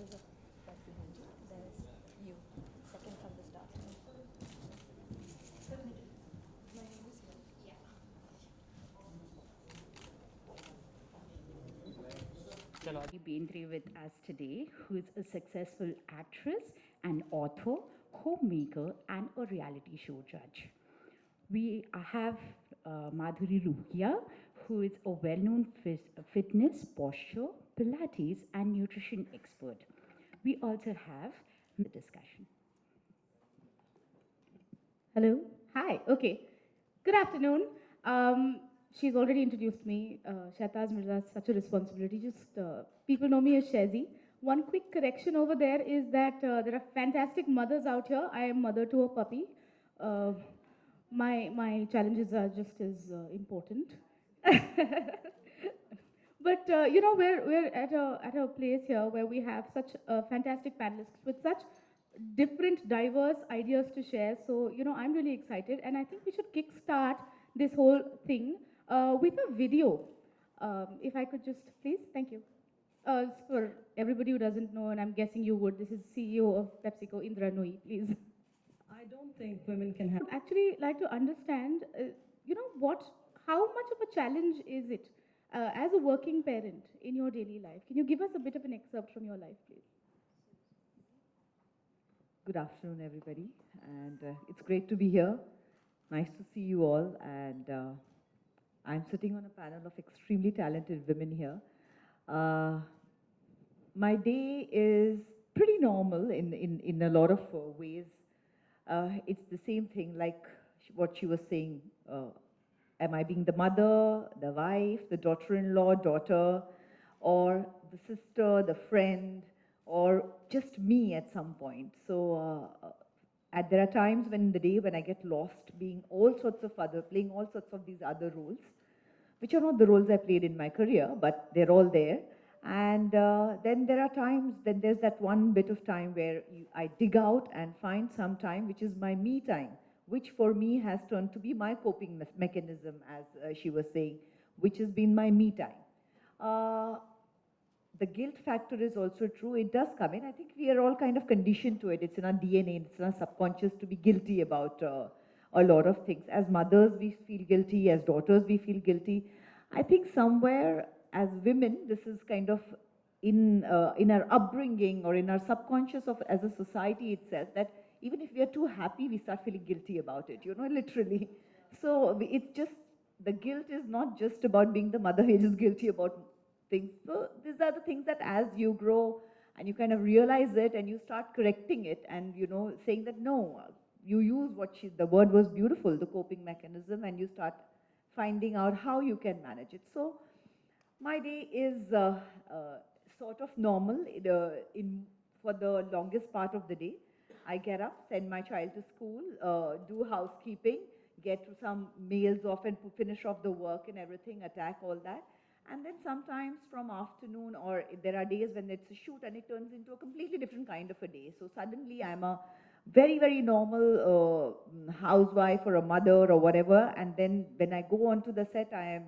is it right behind you? There's you, second from the start. Sonali Bendre with us today, who is a successful actress, an author, homemaker, and a reality show judge. We have Madhuri Rukia, who is a well known fitness, posture, Pilates, and nutrition expert. We also have the discussion. Hello. Hi. Okay. Good afternoon. She's already introduced me. Shahtaz Mirza is such a responsibility. Just people know me as Shazi. One quick correction over there is that there are fantastic mothers out here. I am mother to a puppy. Uh, my challenges are just as important. But we're at a place here where we have such fantastic panelists with such different, diverse ideas to share. So I'm really excited, and I think we should kickstart this whole thing with a video. If I could just please, thank you. For everybody who doesn't know, and I'm guessing you would, this is CEO of PepsiCo, Indra Nooyi, please. I don't think women can have. Would actually like to understand, how much of a challenge is it as a working parent in your daily life? Can you give us a bit of an excerpt from your life, please? Good afternoon, everybody, and it's great to be here. Nice to see you all, and I'm sitting on a panel of extremely talented women here. Uh, my day is pretty normal in a lot of ways. It's the same thing, like what she was saying. Am I being the mother, the wife, the daughter-in-law, daughter, or the sister, the friend, or just me at some point? So there are times when in the day when I get lost playing all sorts of these other roles, which are not the roles I played in my career, but they're all there. And then there are times when there's that one bit of time where I dig out and find some time, which is my me time, which for me has turned to be my coping mechanism, as she was saying, which has been my me time. Uh, the guilt factor is also true. It does come in. I think we are all kind of conditioned to it. It's in our DNA, it's in our subconscious to be guilty about a lot of things. As mothers, we feel guilty. As daughters, we feel guilty. I think somewhere as women, this is kind of in our upbringing or in our subconscious of as a society itself, that even if we are too happy, we start feeling guilty about it, literally. So it's just, the guilt is not just about being the mother, we're just guilty about things. So these are the things that as you grow and you kind of realize it and you start correcting it and, saying that no, you use the word was beautiful, the coping mechanism, and you start finding out how you can manage it. So my day is sort of normal for the longest part of the day. I get up, send my child to school, do housekeeping, get to some meals off and finish off the work and everything, attack all that. And then sometimes from afternoon, or there are days when it's a shoot and it turns into a completely different kind of a day. So suddenly I'm a very, very normal housewife or a mother or whatever. And then when I go onto the set, I am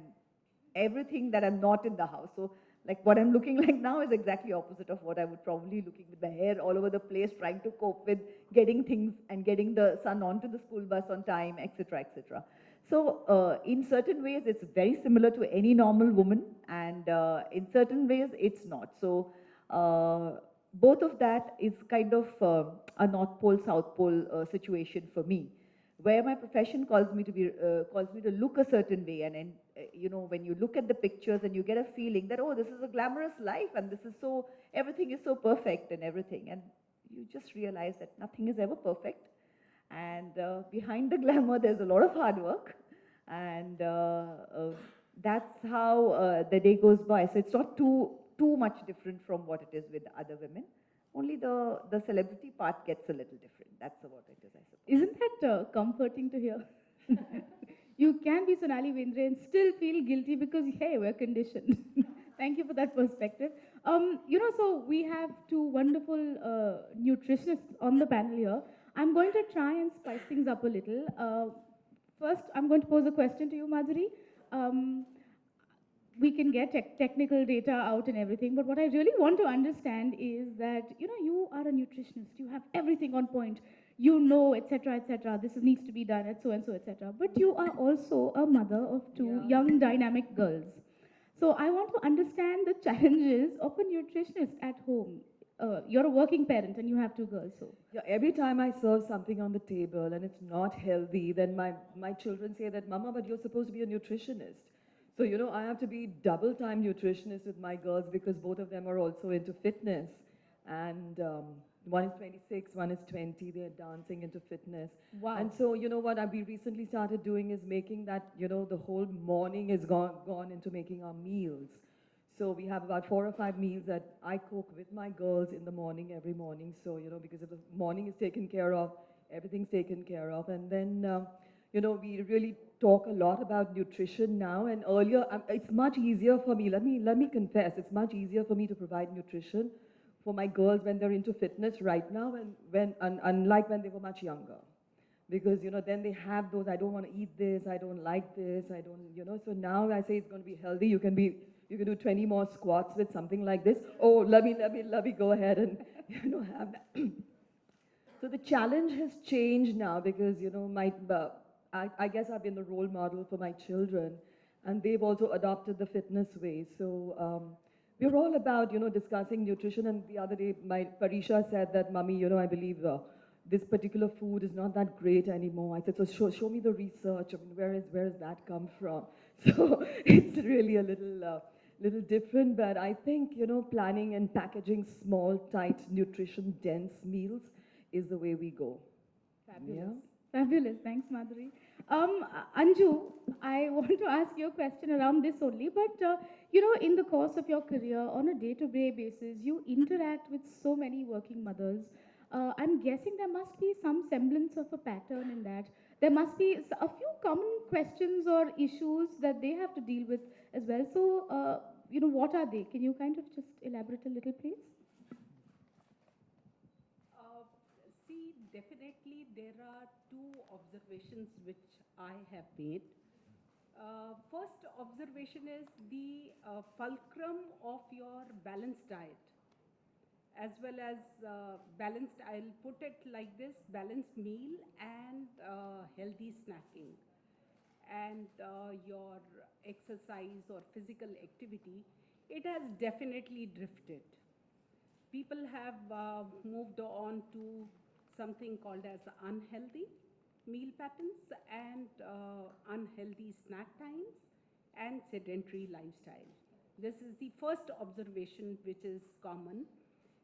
everything that I'm not in the house. So like what I'm looking like now is exactly opposite of what I would probably looking with the hair all over the place, trying to cope with getting things and getting the son onto the school bus on time, etc., etc. So in certain ways, it's very similar to any normal woman, and in certain ways, it's not. So both of that is kind of a North Pole, South Pole situation for me, where my profession calls me to look a certain way, and when you look at the pictures and you get a feeling that, oh, this is a glamorous life and this is so, everything is so perfect and everything, and you just realize that nothing is ever perfect, and behind the glamour there's a lot of hard work, and that's how the day goes by. So it's not too much different from what it is with other women. Only the celebrity part gets a little different. That's what it is, I suppose. Isn't that comforting to hear? You can be Sonali Bendre and still feel guilty because, hey, we're conditioned. Thank you for that perspective. So we have two wonderful nutritionists on the panel here. I'm going to try and spice things up a little. First, I'm going to pose a question to you, Madhuri. Um, we can get technical data out and everything, but what I really want to understand is that, you know, you are a nutritionist, you have everything on point, you know, etc., this needs to be done at so and so, etc. But you are also a mother of two Yeah. young dynamic girls. So I want to understand the challenges of a nutritionist at home. You're a working parent and you have two girls, so. Yeah, every time I serve something on the table and it's not healthy, then my children say that, Mama, but you're supposed to be a nutritionist. So, I have to be double time nutritionist with my girls because both of them are also into fitness. And one is 26, one is 20. They're dancing into fitness. Wow. And so, what we recently started doing is making that, the whole morning is gone into making our meals. So we have about 4 or 5 meals that I cook with my girls in the morning, every morning. So, because if the morning is taken care of, everything's taken care of. And then, we really talk a lot about nutrition now. And earlier, it's much easier for me. Let me confess, it's much easier for me to provide nutrition for my girls when they're into fitness right now, unlike when they were much younger. Because, then they have those, I don't want to eat this, I don't like this, I don't, so now I say it's going to be healthy. You can do 20 more squats with something like this. Oh, let me go ahead and, have that. So the challenge has changed now because, I guess I've been the role model for my children, and they've also adopted the fitness way. So we're all about, discussing nutrition. And the other day, my Parisha said that, Mummy, I believe this particular food is not that great anymore. I said, so show me the research. I mean, where has that come from? So it's really a little different, but I think, planning and packaging small, tight, nutrition-dense meals is the way we go. Fabulous. Yeah. Fabulous. Thanks, Madhuri. Anju, I want to ask you a question around this only, but in the course of your career, on a day-to-day basis, you interact with so many working mothers. I'm guessing there must be some semblance of a pattern in that. There must be a few common questions or issues that they have to deal with as well. So, what are they? Can you kind of just elaborate a little, please? Uh, See, definitely there are two observations which I have made. First observation is the fulcrum of your balanced diet, as well as balanced, I'll put it like this, balanced meal and healthy snacking, and your exercise or physical activity, it has definitely drifted. People have moved on to something called as unhealthy meal patterns and unhealthy snack times and sedentary lifestyle. This is the first observation which is common.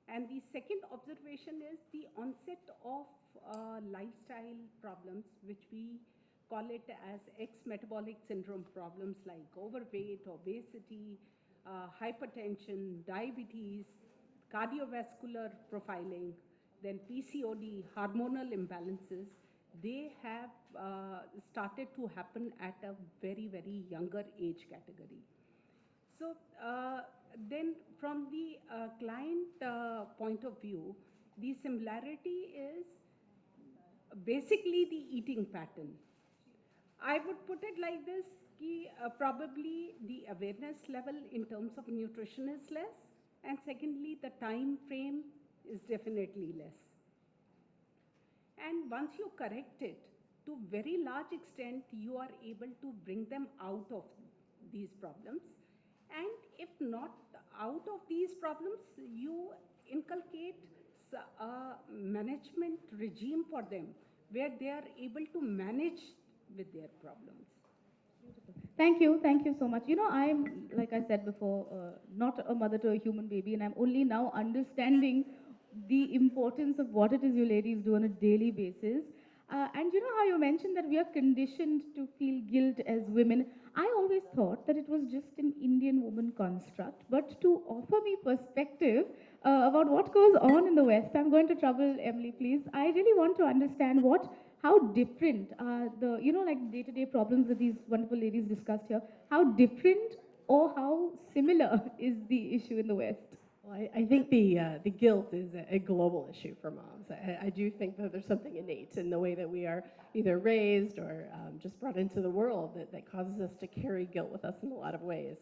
And the second observation is the onset of lifestyle problems, which we call it as ex-metabolic syndrome problems like overweight, obesity, hypertension, diabetes, cardiovascular profiling, then PCOD, hormonal imbalances. They have started to happen at a very, very younger age category. So then from the client point of view, the similarity is basically the eating pattern. I would put it like this, probably the awareness level in terms of nutrition is less, and secondly, the time frame is definitely less. And once you correct it, to very large extent, you are able to bring them out of these problems. And if not out of these problems, you inculcate a management regime for them where they are able to manage with their problems. Thank you so much. You know, I'm, like I said before, not a mother to a human baby, and I'm only now understanding the importance of what it is you ladies do on a daily basis. And you know how you mentioned that we are conditioned to feel guilt as women. I always thought that it was just an Indian woman construct, but to offer me perspective about what goes on in the West, I'm going to trouble Emily, please. I really want to understand how different are the, like day-to-day problems that these wonderful ladies discussed here, how different or how similar is the issue in the West? Well, I think the guilt is a global issue for moms. I do think that there's something innate in the way that we are either raised or just brought into the world that causes us to carry guilt with us in a lot of ways.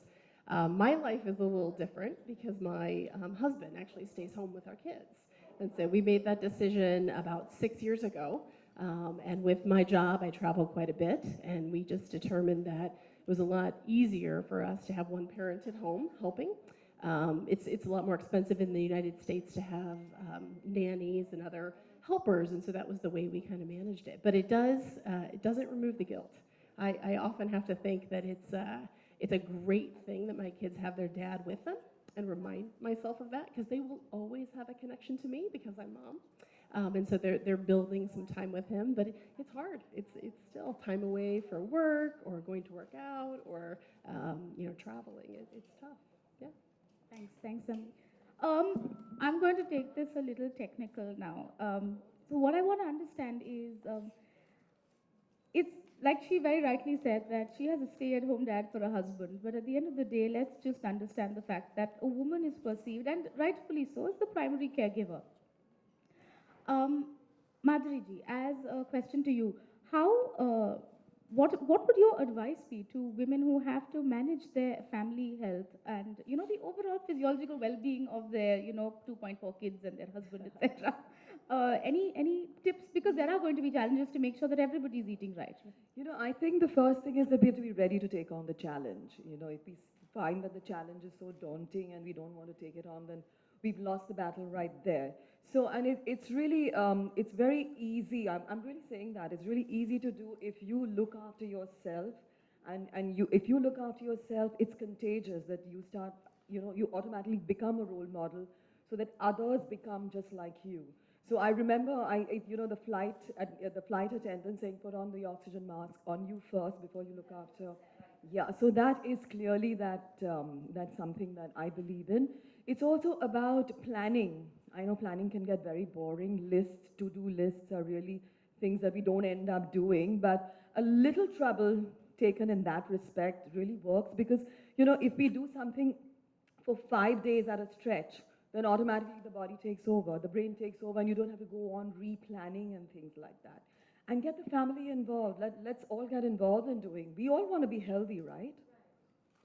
My life is a little different because my husband actually stays home with our kids. And so we made that decision about 6 years ago. And with my job, I travel quite a bit, and we just determined that it was a lot easier for us to have one parent at home helping. It's a lot more expensive in the United States to have nannies and other helpers, and so that was the way we kind of managed it. But it doesn't remove the guilt. I often have to think that it's a great thing that my kids have their dad with them, and remind myself of that because they will always have a connection to me because I'm mom. And so they're building some time with him, but it's hard. It's still time away for work or going to work out or traveling. It's tough. Yeah. Thanks, Ami. I'm going to take this a little technical now. So what I want to understand is, it's like she very rightly said that she has a stay-at-home dad for a husband, but at the end of the day, let's just understand the fact that a woman is perceived, and rightfully so, as the primary caregiver. Madhuri ji, as a question to you, how, what would your advice be to women who have to manage their family health and the overall physiological well-being of their 2.4 kids and their husband, etc. Any tips, because there are going to be challenges to make sure that everybody is eating right. I think the first thing is that we have to be ready to take on the challenge. If we find that the challenge is so daunting and we don't want to take it on, then we've lost the battle right there. So, and it's really, it's very easy. I'm really saying that. It's really easy to do if you look after yourself. And if you look after yourself, it's contagious that you start, you automatically become a role model so that others become just like you. So I remember, the flight attendant saying, put on the oxygen mask on you first before you look after. Yeah, so that is clearly that's something that I believe in. It's also about planning. I know planning can get very boring. To-do lists are really things that we don't end up doing, but a little trouble taken in that respect really works because, if we do something for 5 days at a stretch, then automatically the body takes over, the brain takes over, and you don't have to go on replanning and things like that. And get the family involved. Let's all get involved in doing. We all want to be healthy, right?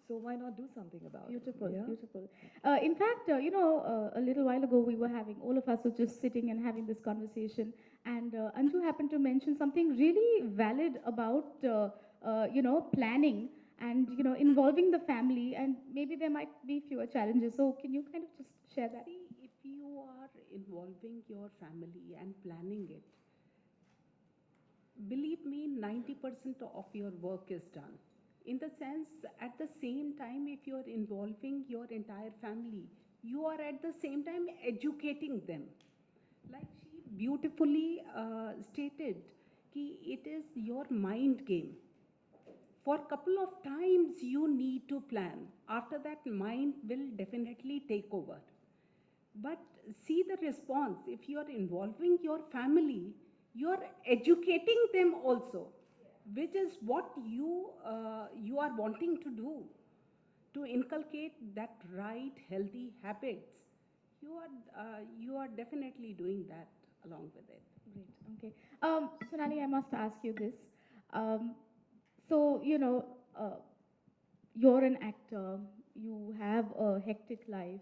So why not do something about Beautiful, it? Yeah? beautiful. In fact, a little while ago, we were having, all of us were just sitting and having this conversation, and Anju happened to mention something really valid about, planning and, involving the family, and maybe there might be fewer challenges. So can you kind of just share that? See, if you are involving your family and planning it, believe me, 90% of your work is done. In the sense, at the same time, if you are involving your entire family, you are at the same time educating them. Like she beautifully stated, ki it is your mind game. For a couple of times, you need to plan. After that, mind will definitely take over. But see the response. If you are involving your family, you are educating them also, which is what you are wanting to do, to inculcate that right, healthy habits. You are definitely doing that along with it. Great. Okay. Sonali, I must ask you this. Um, so, you're an actor, you have a hectic life,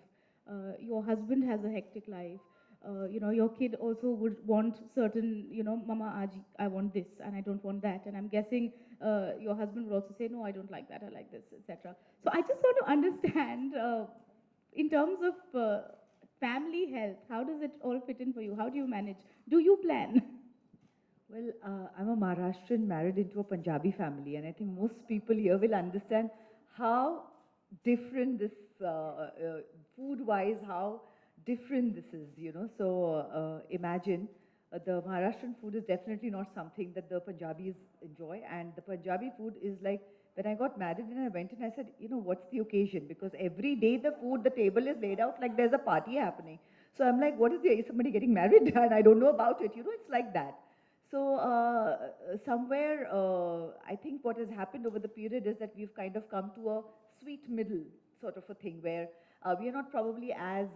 your husband has a hectic life, your kid also would want certain, Mama, I want this and I don't want that. And I'm guessing your husband would also say, no, I don't like that, I like this, etc. So I just want to understand, in terms of family health, how does it all fit in for you? How do you manage? Do you plan? Well, I'm a Maharashtrian married into a Punjabi family, and I think most people here will understand how different this, food-wise, how different this is. So imagine the Maharashtrian food is definitely not something that the Punjabis enjoy, and the Punjabi food is like, when I got married and I went in, I said, what's the occasion? Because every day the table is laid out like there's a party happening. So I'm like, is somebody getting married? And I don't know about it. It's like that. So somewhere, I think what has happened over the period is that we've kind of come to a sweet middle sort of a thing where we are not probably as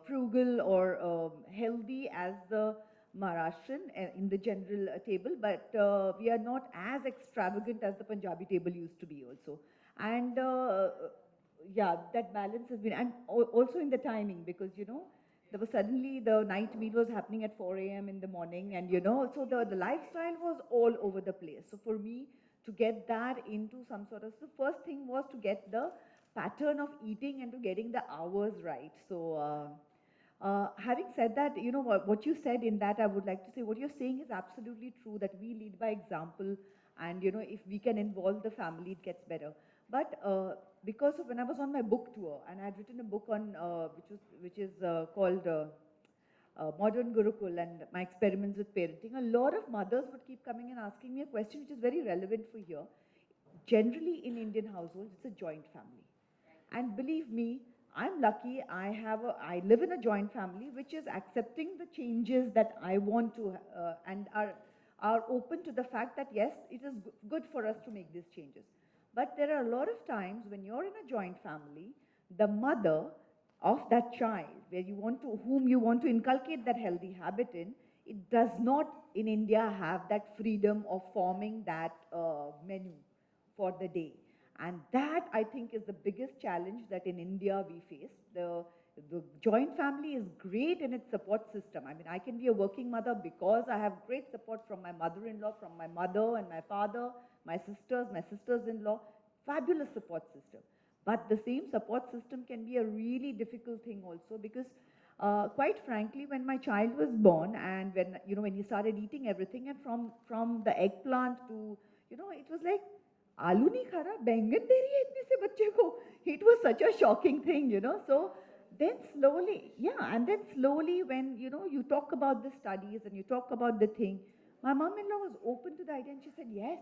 frugal or healthy as the Maharashtrian in the general table, but we are not as extravagant as the Punjabi table used to be also. And yeah, that balance has been, and also in the timing, because, there was suddenly the night meal was happening at 4 a.m. in the morning, and, so the lifestyle was all over the place. So for me to get that into some sort of, the first thing was to get the pattern of eating and to getting the hours right. So, having said that, what you said in that, I would like to say what you're saying is absolutely true, that we lead by example, and if we can involve the family, it gets better. But because of when I was on my book tour, and I had written a book on which is called Modern Gurukul and my experiments with parenting, a lot of mothers would keep coming and asking me a question which is very relevant for here. Generally, in Indian households, it's a joint family. And believe me, I'm lucky. I live in a joint family which is accepting the changes that I want to, and are open to the fact that yes, it is good for us to make these changes. But there are a lot of times when you're in a joint family, the mother of that child, whom you want to inculcate that healthy habit in, it does not in India have that freedom of forming that menu for the day. And that, I think, is the biggest challenge that in India we face. The joint family is great in its support system. I mean, I can be a working mother because I have great support from my mother-in-law, from my mother and my father, my sisters-in-law, fabulous support system. But the same support system can be a really difficult thing also, because quite frankly, when my child was born, and when he started eating everything, and from the eggplant to, it was like, आलू नहीं खा रहा, बैंगन दे रही है इतने से बच्चे को. It was such a shocking thing, so then slowly, yeah, and then slowly when you talk about the studies and you talk about the thing, my mom-in-law was open to the idea, and she said, yes,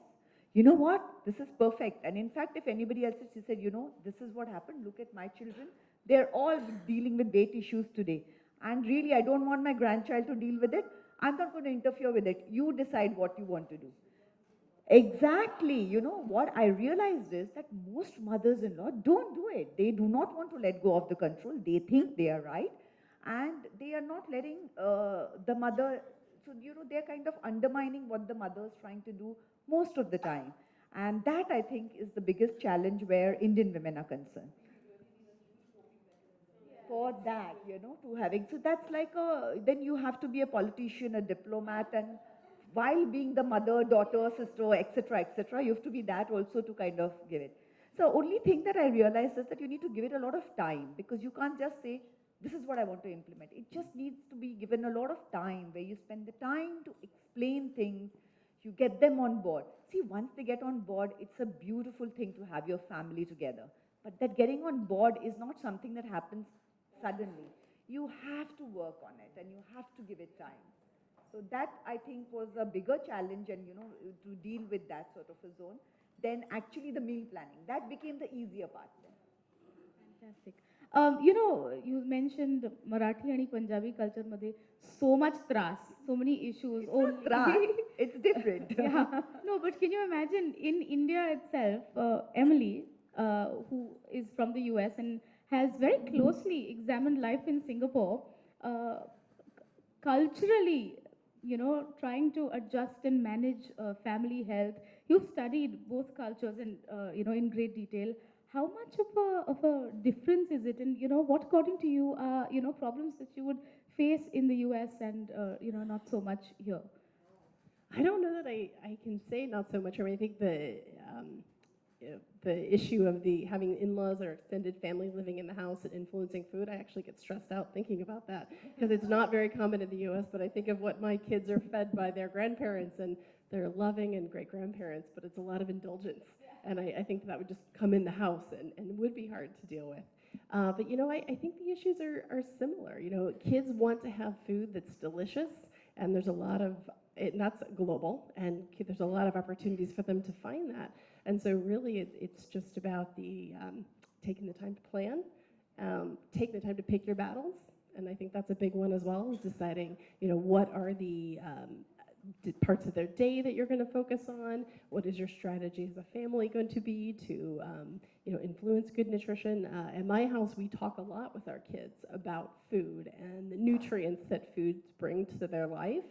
you know what, this is perfect. And in fact, if anybody else, she said, this is what happened, look at my children, they're all dealing with weight issues today, and really I don't want my grandchild to deal with it. I'm not going to interfere with it, you decide what you want to do. Exactly. What I realized is that most mothers-in-law don't do it. They do not want to let go of the control. They think they are right, and they are not letting the mother. So, they're kind of undermining what the mother is trying to do most of the time. And that, I think, is the biggest challenge where Indian women are concerned. For that, to having, so that's like then you have to be a politician, a diplomat, and while being the mother, daughter, sister, etc., you have to be that also to kind of give it. So only thing that I realized is that you need to give it a lot of time, because you can't just say, this is what I want to implement. It just needs to be given a lot of time, where you spend the time to explain things, you get them on board. See, once they get on board, it's a beautiful thing to have your family together. But that getting on board is not something that happens suddenly. You have to work on it, and you have to give it time. So that, I think, was a bigger challenge, and to deal with that sort of a zone, than actually the meal planning. That became the easier part then. Fantastic. You mentioned Marathi and Punjabi culture मध्ये so much tras, so many issues. It's not tras, it's different. Yeah. No, but can you imagine in India itself, Emily, who is from the US and has very closely examined life in Singapore, uh, culturally, trying to adjust and manage family health. You've studied both cultures and, in great detail. How much of a difference is it? And, what according to you are, problems that you would face in the US and, not so much here? I don't know that I can say not so much. I mean, I think the issue of the having in-laws or extended family living in the house and influencing food, I actually get stressed out thinking about that, because it's not very common in the U.S. But I think of what my kids are fed by their grandparents, and they're loving and great grandparents, but it's a lot of indulgence, and I think that would just come in the house and would be hard to deal with. But I think the issues are similar. Kids want to have food that's delicious, and there's a lot of and that's global, and there's a lot of opportunities for them to find that. And so really it's just about the taking the time to plan, taking the time to pick your battles, and I think that's a big one as well, is deciding, what are the parts of their day that you're going to focus on, what is your strategy as a family going to be to influence good nutrition. In my house, we talk a lot with our kids about food and the nutrients that foods bring to their life.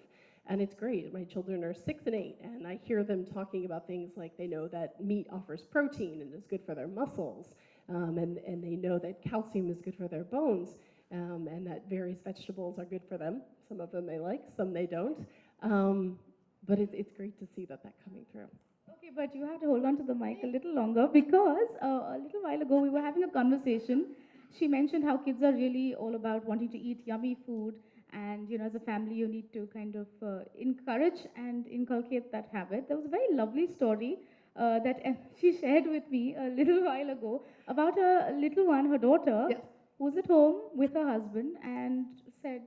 And it's great. My children are 6 and 8, and I hear them talking about things like they know that meat offers protein and is good for their muscles. and they know that calcium is good for their bones, and that various vegetables are good for them. Some of them they like, some they don't. Um, but it's great to see that coming through. Okay, but you have to hold on to the mic a little longer because a little while ago we were having a conversation. She mentioned how kids are really all about wanting to eat yummy food, and as a family, you need to kind of encourage and inculcate that habit. There was a very lovely story that she shared with me a little while ago about a little one, her daughter, Yes. who's at home with her husband and said,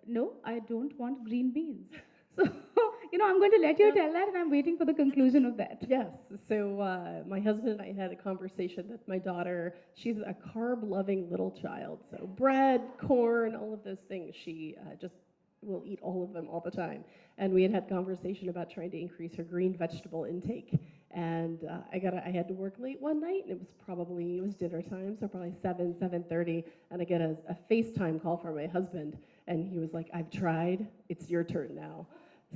"No, I don't want green beans." So, I'm going to let you tell that, and I'm waiting for the conclusion of that. Yes. So my husband and I had a conversation that my daughter, she's a carb-loving little child. So bread, corn, all of those things, she just will eat all of them all the time. And we had conversation about trying to increase her green vegetable intake. And I had to work late one night, and it was dinner time, so probably 7:30, and I get a FaceTime call from my husband, and he was like, "I've tried. It's your turn now."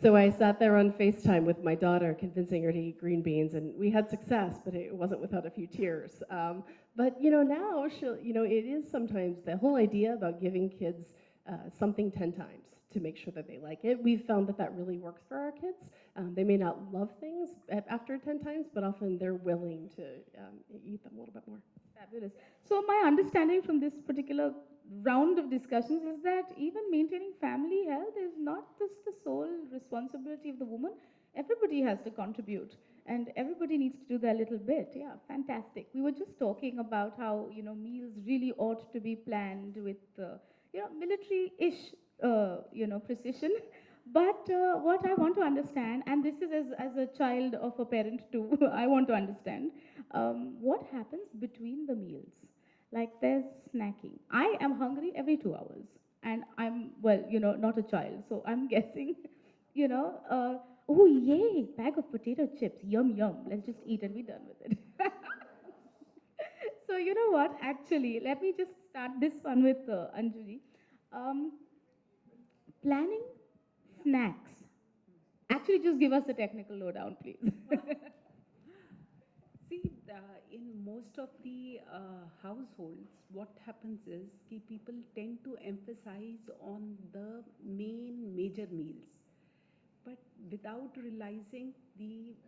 So I sat there on FaceTime with my daughter, convincing her to eat green beans, and we had success, but it wasn't without a few tears. But now it is sometimes the whole idea about giving kids something 10 times to make sure that they like it. We've found that really works for our kids. They may not love things after 10 times, but often they're willing to eat them a little bit more. Fabulous. So, my understanding from this particular round of discussions is that even maintaining family health is not just the sole responsibility of the woman. Everybody has to contribute, and everybody needs to do their little bit. Yeah, fantastic. We were just talking about how meals really ought to be planned with military-ish precision. But what I want to understand, and this is as a child of a parent too, I want to understand what happens between the meals. Like there's snacking. I am hungry every 2 hours, and I'm, well, not a child, so I'm guessing, you know, uh, oh yay, bag of potato chips, yum yum. Let's just eat and be done with it. So you know what? Actually, let me just start this one with Anjali. Um, Planning snacks. Actually, just give us the technical lowdown, please. See, in most of the households, what happens is people tend to emphasize on the main major meals, but without realizing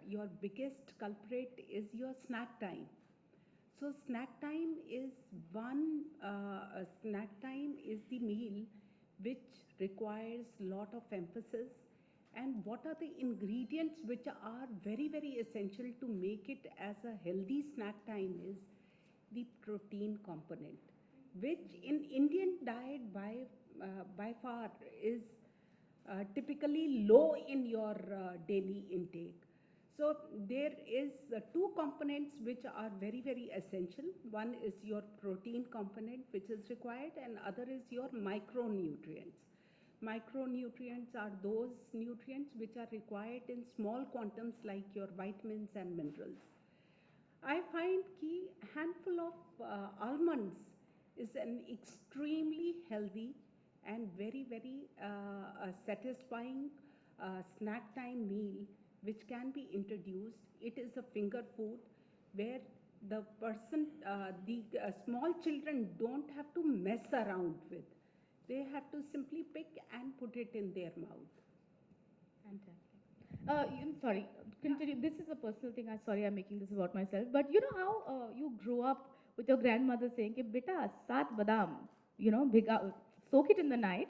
your biggest culprit is your snack time. So snack time is the meal which requires lot of emphasis. And what are the ingredients which are very, very essential to make it as a healthy snack time is the protein component, which in Indian diet by far is typically low in your daily intake. So there is two components which are very, very essential. One is your protein component which is required, and other is your micronutrients. Micronutrients are those nutrients which are required in small quantums like your vitamins and minerals. I find key handful of almonds is an extremely healthy and very, very satisfying snack time meal which can be introduced. It is a finger food where the small children don't have to mess around with. They have to simply pick and put it in their mouth. Fantastic. Sorry, continue. This is a personal thing. I'm sorry, I'm making this about myself. But you know how you grow up with your grandmother saying, "Ki beta, saat badam, soak it in the night,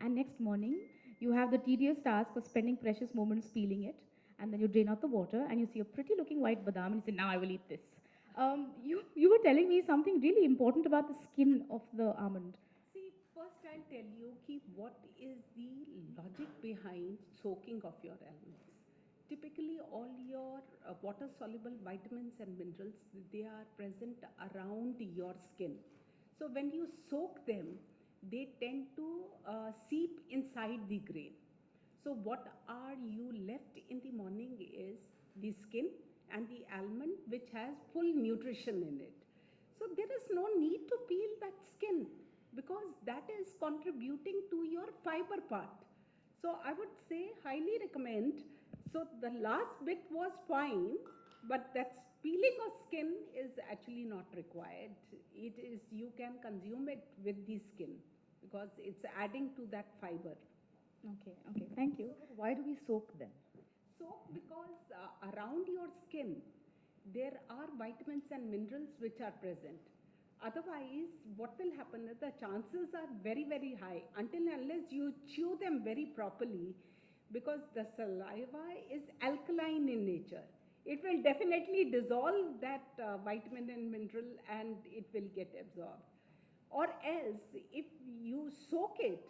and next morning you have the tedious task of spending precious moments peeling it, and then you drain out the water, and you see a pretty looking white badam, and you say, now I will eat this." You were telling me something really important about the skin of the almond. See, first I'll tell you what is the logic behind soaking of your almonds. Typically, all your water-soluble vitamins and minerals, they are present around your skin. So when you soak them, they tend to seep inside the grain. So what are you left in the morning is the skin and the almond, which has full nutrition in it. So there is no need to peel that skin because that is contributing to your fiber part. So I would say highly recommend. So the last bit was fine, but that's Peeling of skin is actually not required. It is, you can consume it with the skin because it's adding to that fiber. Okay, okay, thank you. But why do we soak then? Soak because around your skin there are vitamins and minerals which are present. Otherwise, what will happen is the chances are very, very high until unless you chew them very properly, because the saliva is alkaline in nature. It will definitely dissolve that vitamin and mineral and it will get absorbed. Or else, if you soak it,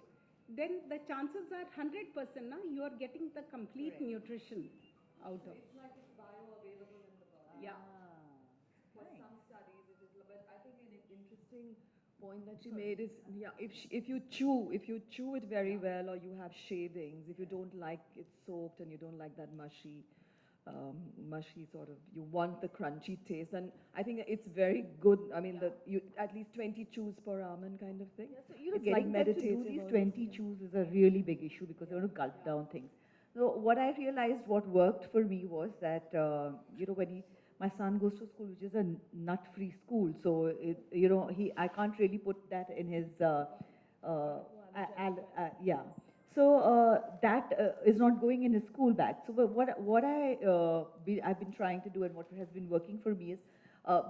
then the chances are 100% na, you are getting the complete nutrition out of it. It's like it's bioavailable in the body. Yeah. For some studies, it is, but I think an interesting point that she made is, yeah, if you chew it very well, or you have shavings, if you don't like it soaked and you don't like that mushy sort of, you want the crunchy taste, and I think it's very good. I mean, you at least 20 chews per almond kind of thing. Yeah, so you know, It's getting like them to do meditative these almost, 20 yeah. chews is a really big issue because they want to gulp down things. So what I realized, what worked for me was that you know, my son goes to school, which is a nut-free school, so you know, I can't really put that in his yeah. So that is not going in his school bag. So I've been trying to do, and what has been working for me is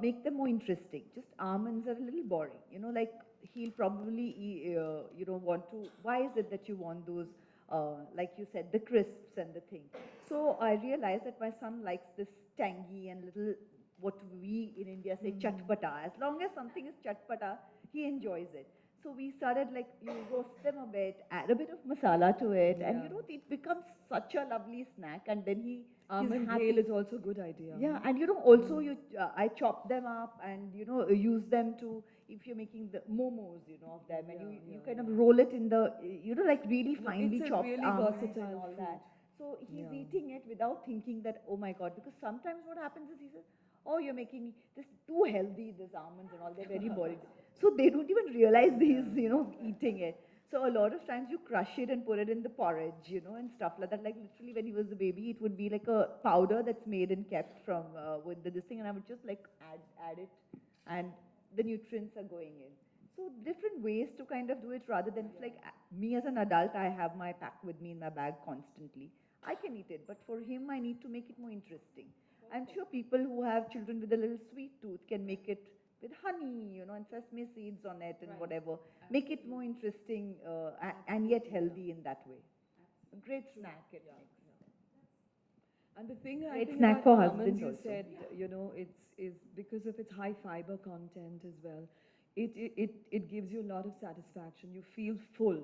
make them more interesting. Just almonds are a little boring, you know, like he'll probably you know, want to, why is it that you want those like you said, the crisps and the thing. So I realized that my son likes this tangy and little, what we in India say chatpata. As long as something is chatpata, he enjoys it. So we started, like, you roast them a bit, add a bit of masala to it, and you know, it becomes such a lovely snack. And then he's Almond happy. ghel is also a good idea. Yeah, and you know, also I chop them up and you know, use them to, if you're making the momos, you know, of them, and you kind of roll it in the, you know, like really No, finely it's a chopped really almonds and versatile all that. So he's Yeah. eating it without thinking that, oh my God, because sometimes what happens is he says, oh, you're making this too healthy, this almonds and all, they're very boring. So they don't even realize he's, you know, eating it. So a lot of times you crush it and put it in the porridge, you know, and stuff like that. Like literally when he was a baby, it would be like a powder that's made and kept from with this thing, and I would just like add it, and the nutrients are going in. So different ways to kind of do it, rather than it's like me as an adult, I have my pack with me in my bag constantly. I can eat it, but for him, I need to make it more interesting. I'm sure people who have children with a little sweet tooth can make it with honey, you know, and sesame seeds on it and whatever. Make it more interesting and yet healthy in that way. A great snack it makes. And the thing I Great think snack about for almonds, husbands you also. said, you know, it's is because of its high fiber content as well. It gives you a lot of satisfaction. You feel full,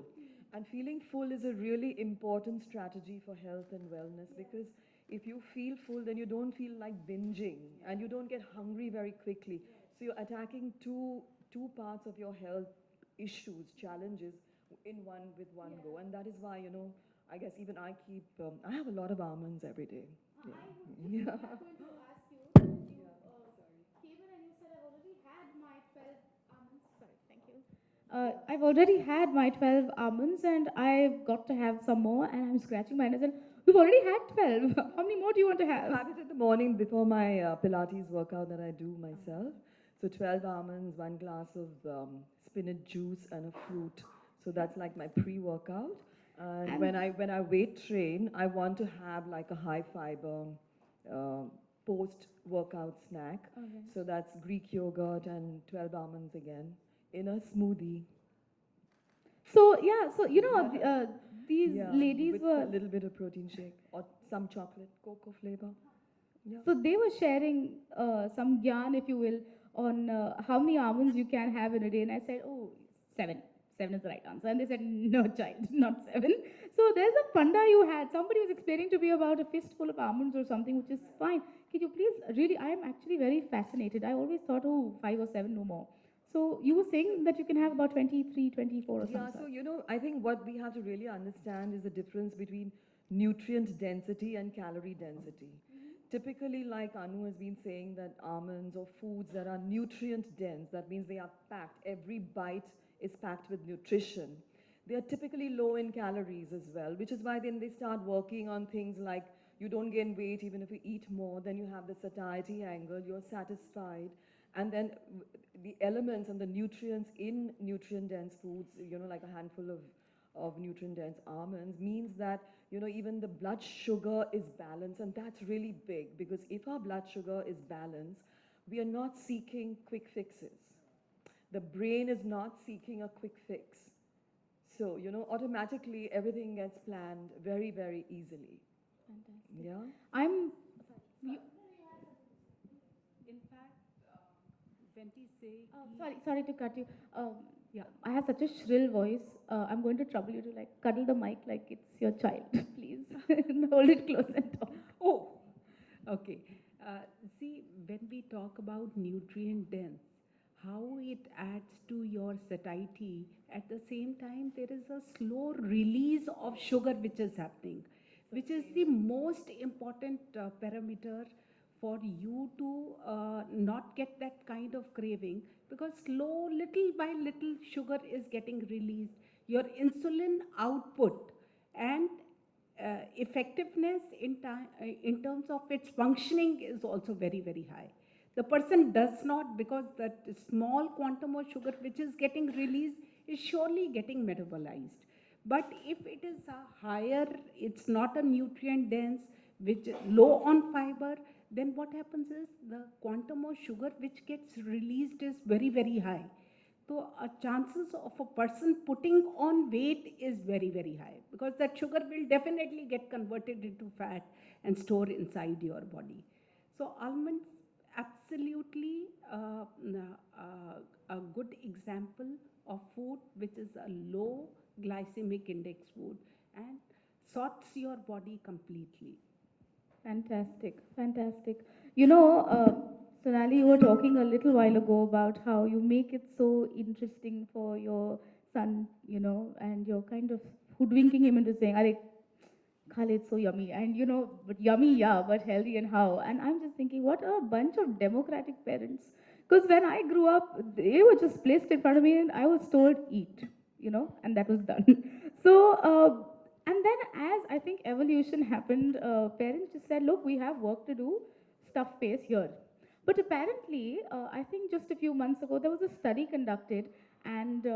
and feeling full is a really important strategy for health and wellness, because if you feel full, then you don't feel like binging, and you don't get hungry very quickly. So you're attacking two parts of your health issues, challenges in one go, and that is why, you know, I guess even I keep I have a lot of almonds every day. Yeah. I was Yeah. just going to ask you, that you came in and you said, I've already had my 12 almonds. Sorry, thank you. I've already had my 12 almonds and I've got to have some more, and I'm scratching my head and said, we've already had 12. How many more do you want to have? Have it in the morning before my Pilates workout that I do myself. So 12 almonds, 1 glass of spinach juice, and a fruit. So that's like my pre-workout. And And when I weight train, I want to have like a high fiber uh, post-workout snack. okay. So that's Greek yogurt and 12 almonds again in a smoothie. So yeah, so you know, these Yeah, ladies with a were, little bit of protein shake or some chocolate, cocoa flavor. Yeah. so they were sharing some yarn, if you will, on how many almonds you can have in a day. And I said, oh, seven. Seven is the right answer. And they said, no, child, not seven. So there's a funda you had. Somebody was explaining to me about a fistful of almonds or something, which is fine. Can you please, really, I am actually very fascinated. I always thought, oh, 5 or 7, no more. So you were saying that you can have about 23, 24 or some Yeah, so such. you know, I think what we have to really understand is the difference between nutrient density and calorie density. Typically, like Anu has been saying, that almonds or foods that are nutrient dense, that means they are packed, every bite is packed with nutrition. They are typically low in calories as well, which is why then they start working on things like you don't gain weight even if you eat more. Then you have the satiety angle, you're satisfied. And then the elements and the nutrients in nutrient-dense foods, like a handful of nutrient-dense almonds, means that, even the blood sugar is balanced. And that's really big, because if our blood sugar is balanced, we are not seeking quick fixes. The brain is not seeking a quick fix. So, automatically everything gets planned very, very easily. Fantastic. Yeah? I'm. You, In fact, when we say sorry to cut you. yeah, I have such a shrill voice. I'm going to trouble you to like cuddle the mic like it's your child, please. Hold it close and talk. oh, okay. See, when we talk about nutrient dense, how it adds to your satiety, at the same time, there is a slow release of sugar which is happening, which is the most important parameter for you to not get that kind of craving, because slow, little by little, sugar is getting released. Your insulin output and effectiveness in terms of its functioning is also very, very high. The person does not, because that small quantum of sugar which is getting released is surely getting metabolized. But if it is a higher, it's not a nutrient dense, which low on fiber, then what happens is the quantum of sugar which gets released is very, very high. So chances of a person putting on weight is very, very high, because that sugar will definitely get converted into fat and store inside your body. So almonds absolutely a good example of food which is a low glycemic index food and sorts your body completely. Fantastic, fantastic. Sonali, you were talking a little while ago about how you make it so interesting for your son, and you're kind of hoodwinking him into saying, "Are Khalid, it's so yummy." And but yummy, yeah, but healthy and how? And I'm just thinking, what a bunch of democratic parents. Because when I grew up, they were just placed in front of me and I was told, eat, and that was done. So, and then as I think evolution happened, parents just said, look, we have work to do, stuff pays here. But apparently, I think just a few months ago, there was a study conducted, and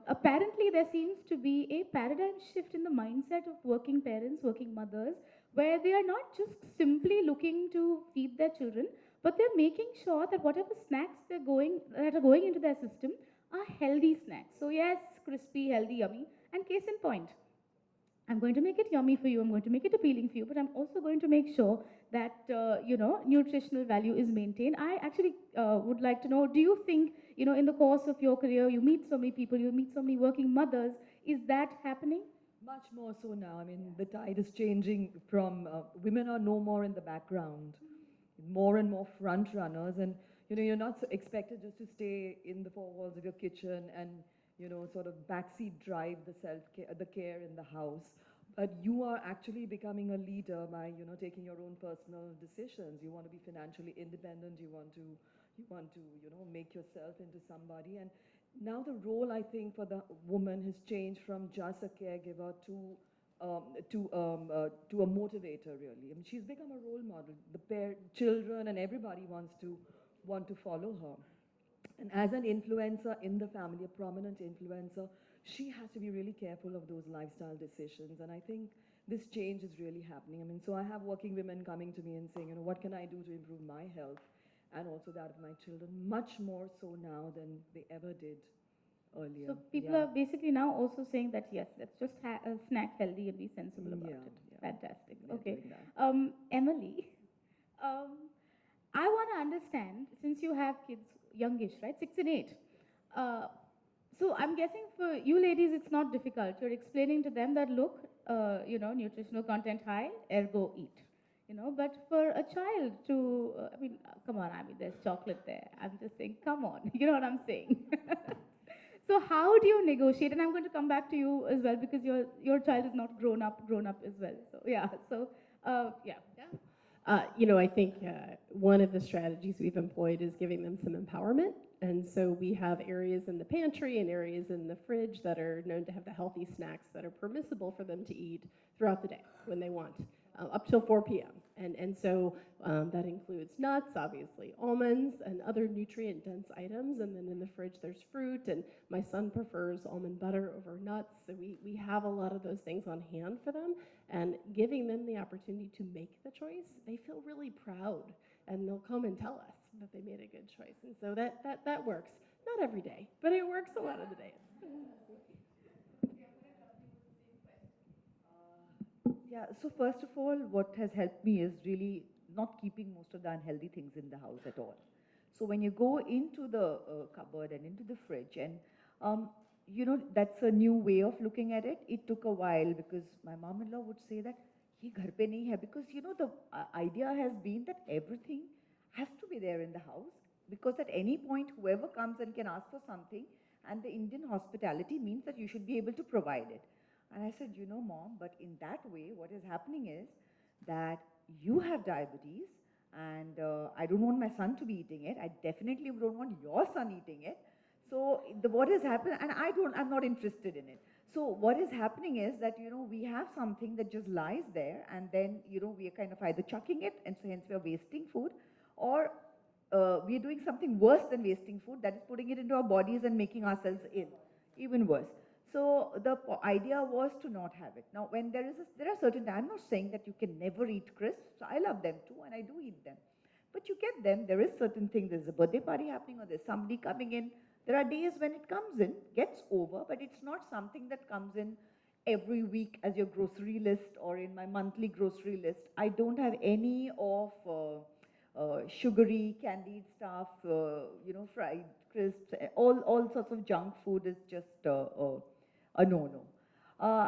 apparently there seems to be a paradigm shift in the mindset of working parents, working mothers, where they are not just simply looking to feed their children, but they're making sure that whatever snacks that are going into their system are healthy snacks. So yes, crispy, healthy, yummy. And case in point, I'm going to make it yummy for you. I'm going to make it appealing for you, but I'm also going to make sure that nutritional value is maintained. I actually would like to know: do you think, in the course of your career, you meet so many people, you meet so many working mothers? Is that happening? Much more so now. I mean, the tide is changing from women are no more in the background, more and more front runners, and you're not so expected just to stay in the four walls of your kitchen and sort of backseat drive the the care in the house. But you are actually becoming a leader by taking your own personal decisions. You want to be financially independent. You want to make yourself into somebody. And now the role, I think, for the woman has changed from just a caregiver to a motivator, really. I mean, she's become a role model. Children and everybody want to follow her. And as an influencer in the family, a prominent influencer, she has to be really careful of those lifestyle decisions. And I think this change is really happening. I mean, so I have working women coming to me and saying, what can I do to improve my health and also that of my children, much more so now than they ever did earlier. So people Yeah. are basically now also saying that yes, let's just snack healthy and be sensible about Yeah, it. yeah. Fantastic. They're Okay, doing that. Emily, um, I want to understand, since you have kids youngish, right, 6 and 8. Uh, so I'm guessing for you ladies, it's not difficult. You're explaining to them that look, nutritional content high, ergo eat. But for a child to, I mean, come on, I mean, there's chocolate there. I'm just saying, come on, you know what I'm saying? So how do you negotiate? And I'm going to come back to you as well, because your child is not grown up as well. So yeah, so yeah. I think one of the strategies we've employed is giving them some empowerment. And so we have areas in the pantry and areas in the fridge that are known to have the healthy snacks that are permissible for them to eat throughout the day when they want. up till 4 p.m. And so that includes nuts, obviously, almonds, and other nutrient dense items. And then in the fridge, there's fruit. And my son prefers almond butter over nuts. So we have a lot of those things on hand for them. And giving them the opportunity to make the choice, they feel really proud. And they'll come and tell us that they made a good choice. And so that works. Not every day, but it works a lot of the days. Yeah, so first of all, what has helped me is really not keeping most of the unhealthy things in the house at all. So when you go into the cupboard and into the fridge, and that's a new way of looking at it. It took a while because my mom-in-law would say that ye ghar pe nahi hai, because the idea has been that everything has to be there in the house, because at any point whoever comes and can ask for something, and the Indian hospitality means that you should be able to provide it. And I said, mom, but in that way, what is happening is that you have diabetes, and I don't want my son to be eating it. I definitely don't want your son eating it. So what has happened, and I'm not interested in it. So what is happening is that, we have something that just lies there, and then, we are kind of either chucking it, and so hence we are wasting food, or we are doing something worse than wasting food, that is putting it into our bodies and making ourselves ill, even worse. So the idea was to not have it. Now, when there are certain, I'm not saying that you can never eat crisps. So I love them too, and I do eat them. But you get them, there is certain thing, there's a birthday party happening, or there's somebody coming in. There are days when it comes in, gets over, but it's not something that comes in every week as your grocery list or in my monthly grocery list. I don't have any of sugary, candied stuff, fried crisps, all sorts of junk food is just a no-no.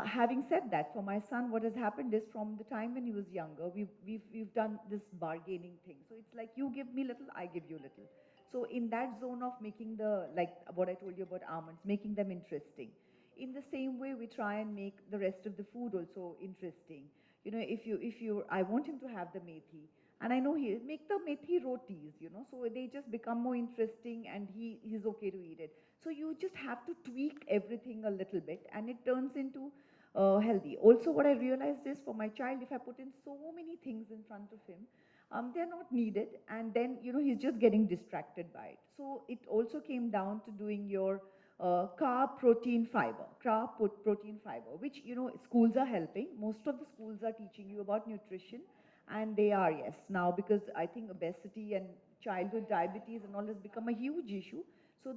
Having said that, for my son, what has happened is from the time when he was younger, we've done this bargaining thing. So it's like you give me little, I give you little. So in that zone of making like what I told you about almonds, making them interesting. In the same way, we try and make the rest of the food also interesting. I want him to have the methi, and I know he'll make the methi rotis, so they just become more interesting, and he's okay to eat it. So you just have to tweak everything a little bit, and it turns into healthy. Also, what I realized is for my child, if I put in so many things in front of him, they're not needed, and then he's just getting distracted by it. So it also came down to doing your carb, protein, fiber, protein, fiber, which schools are helping. Most of the schools are teaching you about nutrition, and they are, yes, now, because I think obesity and childhood diabetes and all has become a huge issue. So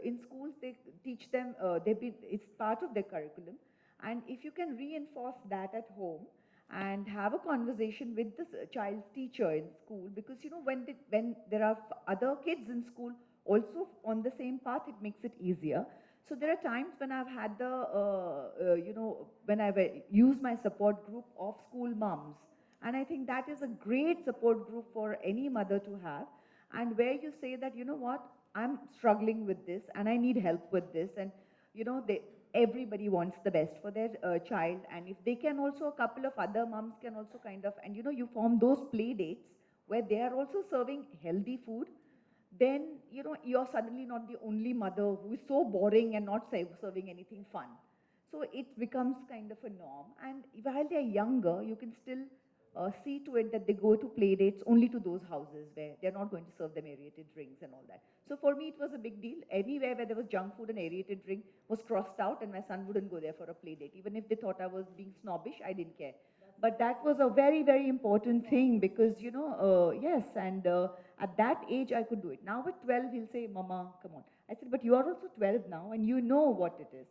in schools they teach them, it's part of their curriculum, and if you can reinforce that at home and have a conversation with the child's teacher in school, because when there are other kids in school also on the same path, it makes it easier. So there are times when I've had when I've used my support group of school moms, and I think that is a great support group for any mother to have, and where you say that, what, I'm struggling with this and I need help with this, and everybody wants the best for their child, and if they can also, a couple of other moms can also kind of, and you form those play dates where they are also serving healthy food, then you're suddenly not the only mother who is so boring and not serving anything fun. So it becomes kind of a norm, and while they're younger, you can still see to it that they go to play dates only to those houses where they're not going to serve them aerated drinks and all that. So for me, it was a big deal. Anywhere where there was junk food and aerated drink was crossed out, and my son wouldn't go there for a play date. Even if they thought I was being snobbish, I didn't care. But that was a very, very important thing, because, yes, and at that age, I could do it. Now at 12, he'll say, Mama, come on. I said, but you are also 12 now, and you know what it is.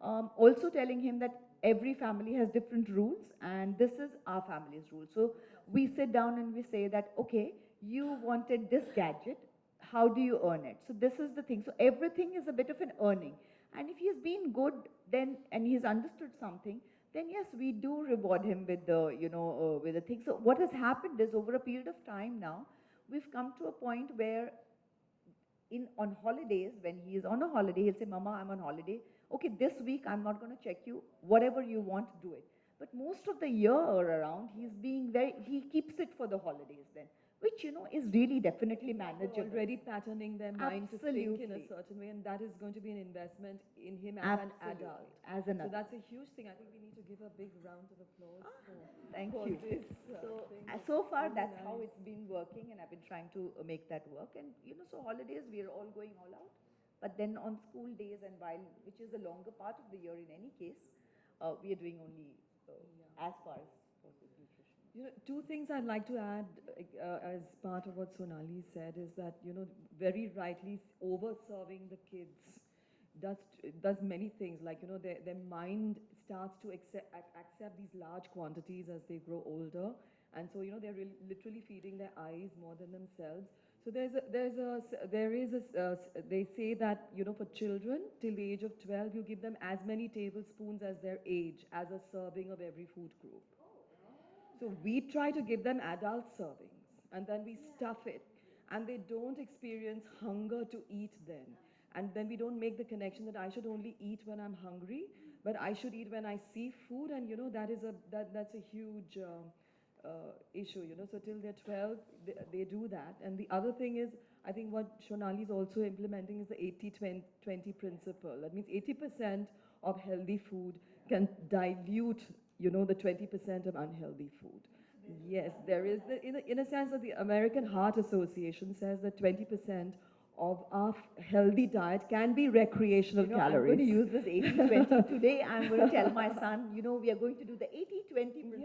Also telling him that every family has different rules, and this is our family's rule. So we sit down and we say that, okay, you wanted this gadget, how do you earn it? So this is the thing. So everything is a bit of an earning. And if he's been good, then, and he's understood something, then yes, we do reward him with the, with the thing. So what has happened is, over a period of time now, we've come to a point where on holidays, when he is on a holiday, he'll say, Mama, I'm on holiday. Okay, this week I'm not going to check you. Whatever you want, do it. But most of the year around, he keeps it for the holidays then. which, is really definitely You're manageable. already patterning their mind to think in a Absolutely. certain way, and that is going to be an investment in him as an Absolutely. adult. As an So adult. that's a huge thing. I think we need to give a big round of applause Thank for you. this So, thing. so far, Really that's how nice. it's been working, and I've been trying to make that work. And, so holidays, we're all going all out. But then on school days, and which is the longer part of the year in any case, we are doing only as far as possible nutrition. Two things I'd like to add as part of what Sonali said is that, very rightly over serving the kids does does many things. Like, their mind starts to accept these large quantities as they grow older. And so, they're literally feeding their eyes more than themselves. So they say that, for children till the age of 12, you give them as many tablespoons as their age as a serving of every food group. So we try to give them adult servings, and then we stuff it, and they don't experience hunger to eat then. And then we don't make the connection that I should only eat when I'm hungry, but I should eat when I see food, and that's a huge issue. So till they're 12, they do that. And the other thing is, I think what Shonali is also implementing is the 80-20 principle. That means 80% of healthy food can dilute, the 20% of unhealthy food. Yes, there is, in a sense that the American Heart Association says that 20% of our healthy diet can be recreational I'm going to calories. use this 80-20. Today, I'm going to tell my son, we are going to do the 80-20 Yes, principle.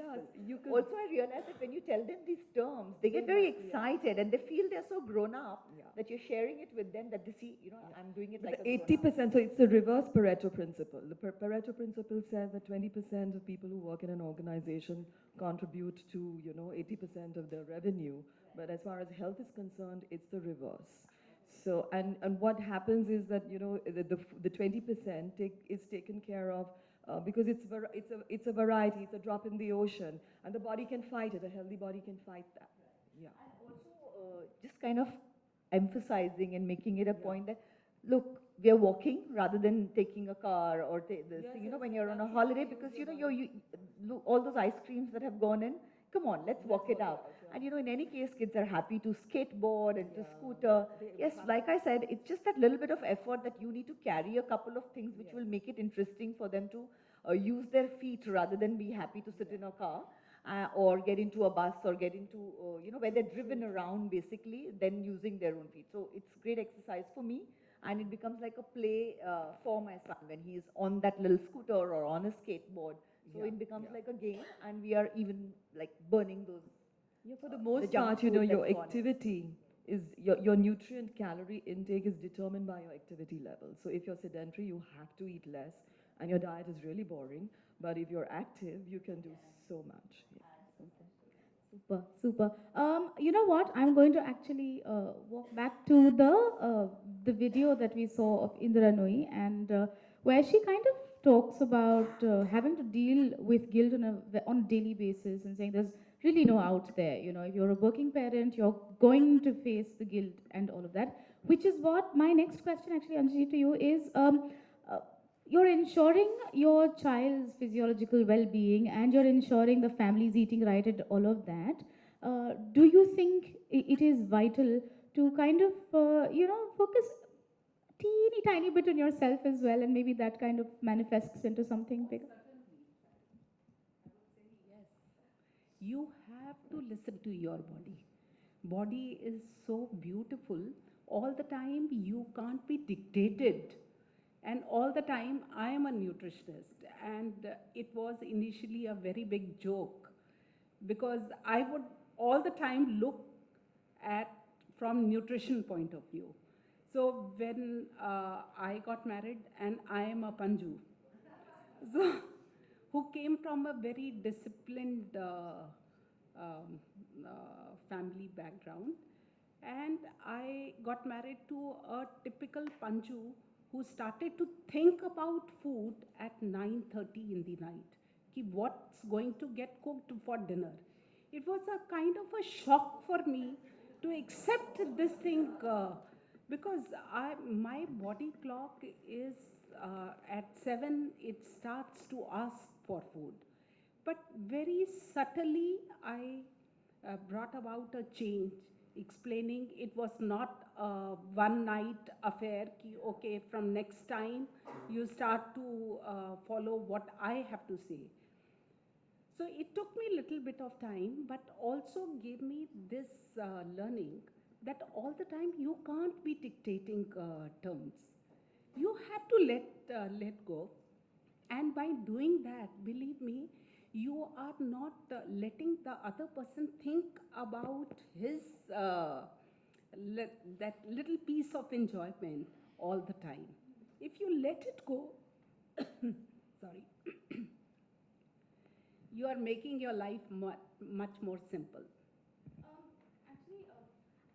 you could. Also, I realize that when you tell them these terms, they get They very like, yeah. excited and they feel they're so grown up Yeah. that you're sharing it with them that they see, I'm doing it But like a the grown up. 80%, so it's the reverse Pareto principle. The Pareto principle says that 20% of people who work in an organization contribute to, 80% of their revenue. But as far as health is concerned, it's the reverse. So, and what happens is that, the 20% is taken care of because it's a variety, it's a drop in the ocean, and the body can fight it. A healthy body can fight that. Yeah. Also, just kind of emphasizing and making it a point that, look, we are walking rather than taking a car or this thing, when you're on a holiday, because, all those ice creams that have gone in, come on, let's walk it out. And, in any case, kids are happy to skateboard and to scooter. Yes, like I said, it's just that little bit of effort that you need to carry a couple of things which will make it interesting for them to use their feet rather than be happy to sit in a car. Or get into a bus or get into, where they're driven around basically, then using their own feet. So it's great exercise for me, and it becomes like a play for my son when he's on that little scooter or on a skateboard. So it becomes like a game, and we are even like burning those. Yeah, for the The most junk part, food your that's on it. activity is your nutrient calorie intake is determined by your activity level. So if you're sedentary, you have to eat less, and your diet is really boring. But if you're active, you can do so much. Yeah. Super, super. You know what? I'm going to actually walk back to the video that we saw of Indra Nooyi, and where she kind of talks about having to deal with guilt on a daily basis, and saying there's really no out there. If you're a working parent, you're going to face the guilt and all of that. Which is what my next question, actually, Anjali, to you is. Uh, you're ensuring your child's physiological well-being, and you're ensuring the family's eating right and all of that. Do you think it is vital to kind of focus teeny tiny bit on yourself as well, and maybe that kind of manifests into something bigger? You have to listen to your body. Body is so beautiful. All the time, you can't be dictated. And all the time, I am a nutritionist. And it was initially a very big joke because I would all the time look at from nutrition point of view. So when I got married, and I am a Panju, so who came from a very disciplined family background. And I got married to a typical Panju who started to think about food at 9:30 in the night. Ki what's going to get cooked for dinner? It was a kind of a shock for me to accept this thing because my body clock is at 7, it starts to ask for food. But very subtly, I brought about a change, explaining it was not a one night affair, ki, okay, from next time you start to follow what I have to say. So it took me a little bit of time, but also gave me this learning that all the time you can't be dictating terms. You have to let go, and by doing that, believe me, you are not letting the other person think about his that little piece of enjoyment all the time. If you let it go, sorry, you are making your life much more simple.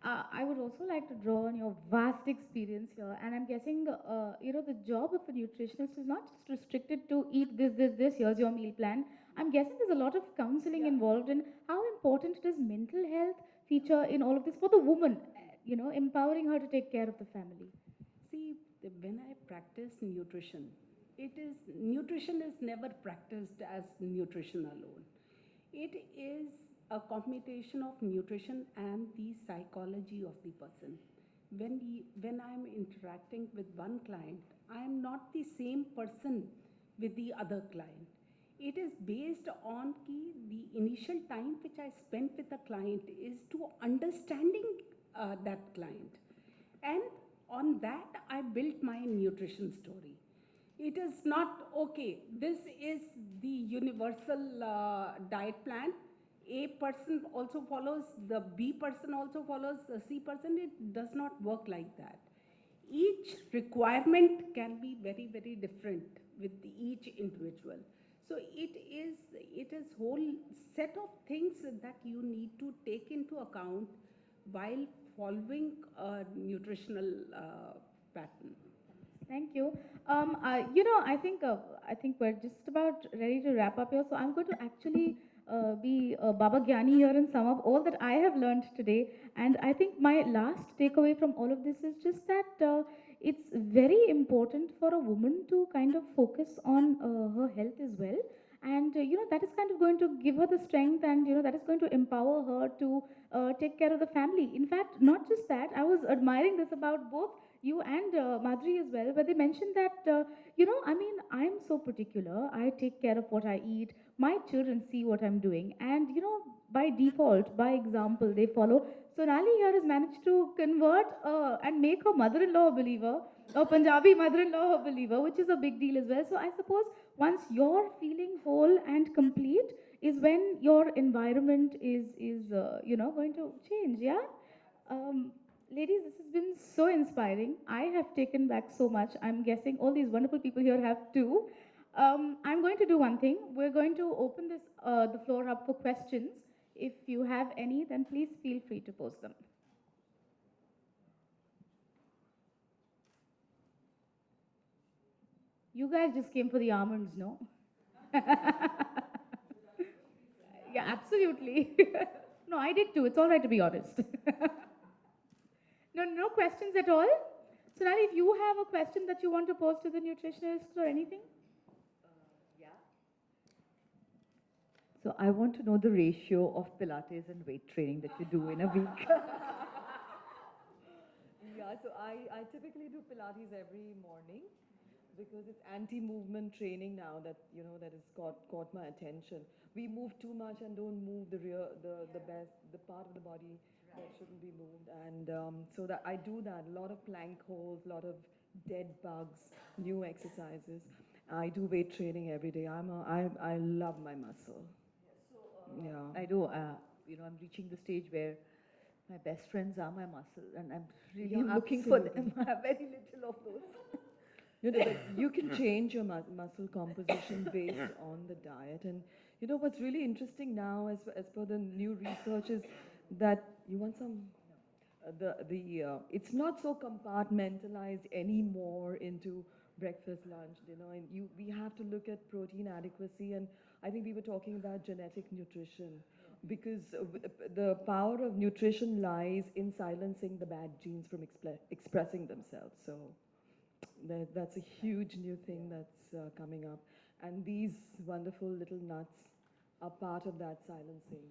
I would also like to draw on your vast experience here, and I'm guessing, the job of a nutritionist is not just restricted to eat this. Here's your meal plan. I'm guessing there's a lot of counseling involved in how important does mental health feature in all of this for the woman, empowering her to take care of the family. See, when I practice nutrition, nutrition is never practiced as nutrition alone. It is a combination of nutrition and the psychology of the person. When I'm interacting with one client, I am not the same person with the other client. It is based on the initial time which I spent with the client is to understanding that client, and on that I built my nutrition story. It is not okay, this is the universal diet plan. A person also follows, the B person also follows, the C person. It does not work like that. Each requirement can be very, very different with each individual. So it is whole set of things that you need to take into account while following a nutritional pattern. Thank you. I think we're just about ready to wrap up here. So I'm going to actually be Baba Gyani here and sum up all that I have learned today. And I think my last takeaway from all of this is just that it's very important for a woman to kind of focus on her health as well. And that is kind of going to give her the strength, and that is going to empower her to take care of the family. In fact, not just that, I was admiring this about both you and Madhuri as well, where they mentioned that, I'm so particular. I take care of what I eat. My children see what I'm doing. And, by default, by example, they follow. Sonali here has managed to convert and make her mother-in-law a believer, a Punjabi mother-in-law a believer, which is a big deal as well. So I suppose once you're feeling whole and complete is when your environment is going to change, yeah? Um, Ladies, this has been so inspiring. I have taken back so much. I'm guessing all these wonderful people here have too. I'm going to do one thing. We're going to open the floor up for questions. If you have any, then please feel free to post them. You guys just came for the almonds, no? Yeah, absolutely. No, I did too. It's all right to be honest. No questions at all? Sonali, if you have a question that you want to pose to the nutritionists or anything? So I want to know the ratio of Pilates and weight training that you do in a week. Yeah, so I typically do Pilates every morning because it's anti-movement training now that has caught my attention. We move too much and don't move the part of the body that shouldn't be moved. And so that I do that, a lot of plank holds, a lot of dead bugs, new exercises. I do weight training every day. I love my muscle. Yeah. I do. I'm reaching the stage where my best friends are my muscle, and I'm really Yeah, looking for them. absolutely. I have very little of those. But you can change your muscle composition based on the diet. And what's really interesting now, as per the new research, is that you want some. It's not so compartmentalized anymore into breakfast, lunch, dinner, and we have to look at protein adequacy. And I think we were talking about genetic nutrition because the power of nutrition lies in silencing the bad genes from expressing themselves. So that's a huge new thing that's coming up. And these wonderful little nuts are part of that silencing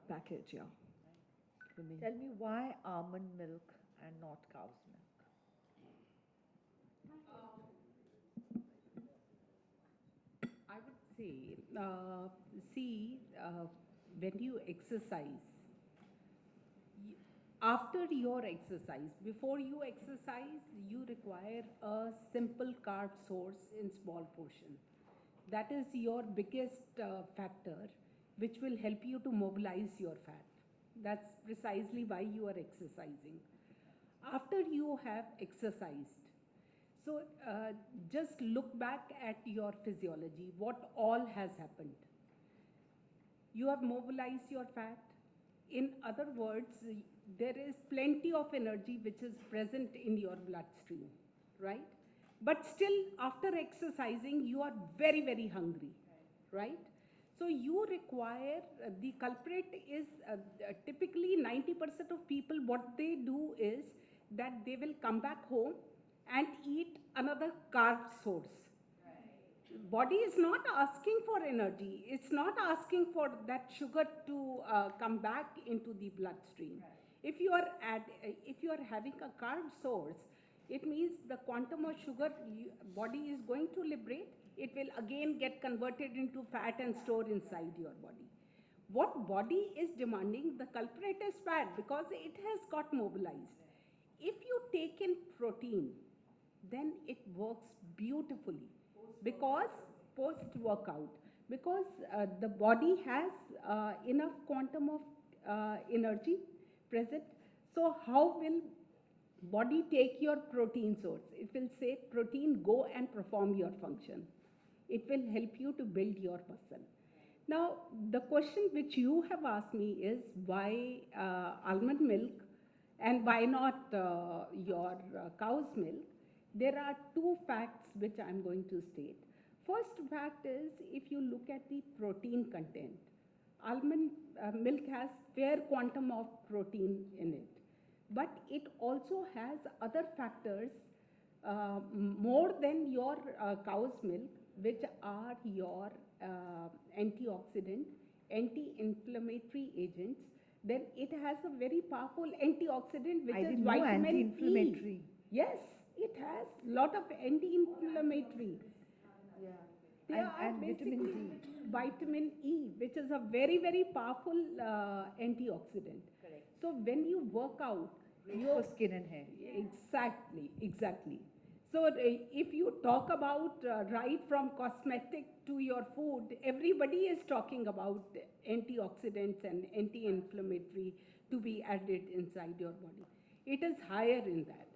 package, yeah. for me. Tell me why almond milk and not cow's milk? I would say, see, when you exercise, y- after your exercise, before you exercise, you require a simple carb source in small portion. That is your biggest factor, which will help you to mobilize your fat. That's precisely why you are exercising. After you have exercised, so just look back at your physiology, what all has happened. You have mobilized your fat. In other words, there is plenty of energy which is present in your bloodstream, right? But still, after exercising, you are very, very hungry, right? So you require, the culprit is typically 90% of people, what they do is that they will come back home and eat another carb source. Body is not asking for energy, it's not asking for that sugar to come back into the bloodstream. If you are having a carb source, it means the quantum of sugar body is going to liberate, it will again get converted into fat and stored inside your body. What body is demanding, the culprit is fat because it has got mobilized. If you take in protein, then it works beautifully because post workout, because the body has enough quantum of energy present. So how will body take your protein source? It will say, protein, go and perform your function. It will help you to build your muscle. Now, the question which you have asked me is why almond milk and why not your cow's milk? There are two facts which I'm going to state. First fact is, if you look at the protein content, almond milk has fair quantum of protein in it, but it also has other factors more than your cow's milk, which are your antioxidant, anti-inflammatory agents. Then it has a very powerful antioxidant, which I is didn't know vitamin E. anti-inflammatory. Yes, it has lot of anti-inflammatory. They are And vitamin basically D. vitamin E, which is a very, very powerful antioxidant. Correct. So when you work out, Great you for skin and hair. exactly, exactly. So if you talk about right from cosmetic to your food, everybody is talking about antioxidants and anti-inflammatory to be added inside your body. It is higher in that.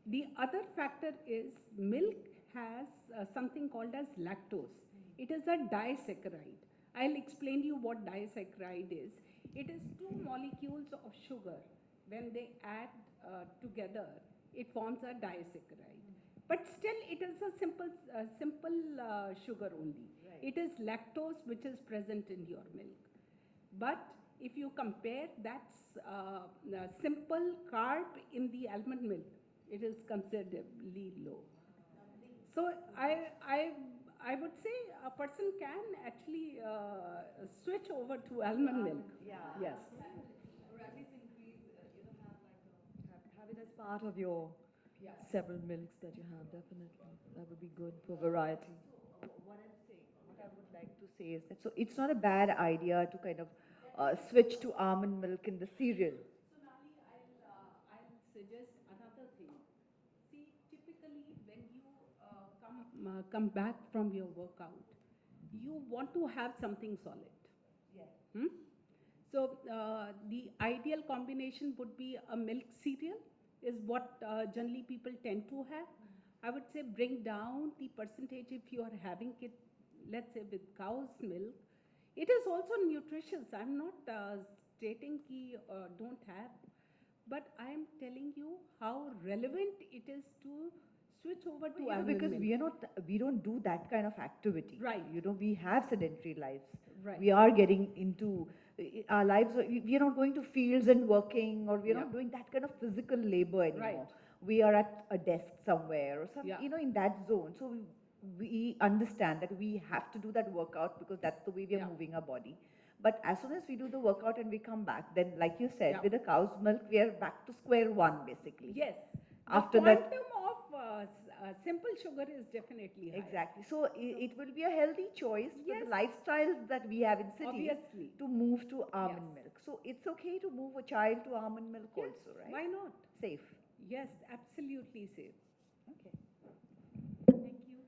The other factor is milk has something called as lactose. It is a disaccharide. I'll explain you what disaccharide is. It is two molecules of sugar. When they add together, it forms a disaccharide. But still, it is a simple sugar only. It is lactose which is present in your milk. But if you compare that's simple carb in the almond milk, it is considerably low. So I would say a person can actually switch over to almond milk. Yeah. Yes. Or at least increase, have it as part of your several milks that you have, definitely. That would be good for variety. What I would like to say is that so it's not a bad idea to kind of switch to almond milk in the cereal. Sonali, I'll suggest another thing. See, typically when you come back from your workout, you want to have something solid. Hmm? So the ideal combination would be a milk cereal, is what generally people tend to have. I would say bring down the percentage if you are having it, let's say with cow's milk. It is also nutritious. I'm not stating ki don't have, but I am telling you how relevant it is to switch over to almond Because milk. we don't do that kind of activity. Right. We have sedentary lives. Right. We are getting into our lives. We are not going to fields and working, or we are Yeah. not doing that kind of physical labor anymore. Right. We are at a desk somewhere or some, Yeah. in that zone. So we understand that we have to do that workout because that's the way we are Yeah. moving our body. But as soon as we do the workout and we come back, then like you said, Yeah. with the cow's milk, we are back to square one basically. Yes. After the that, quantum of simple sugar is definitely higher. exactly. So it will be a healthy choice for the Yes. lifestyles that we have in cities Obviously. to move to almond Yes. milk. So it's okay to move a child to almond milk Yes. also, right? Why not? Safe. Yes, absolutely safe. Okay. Thank you.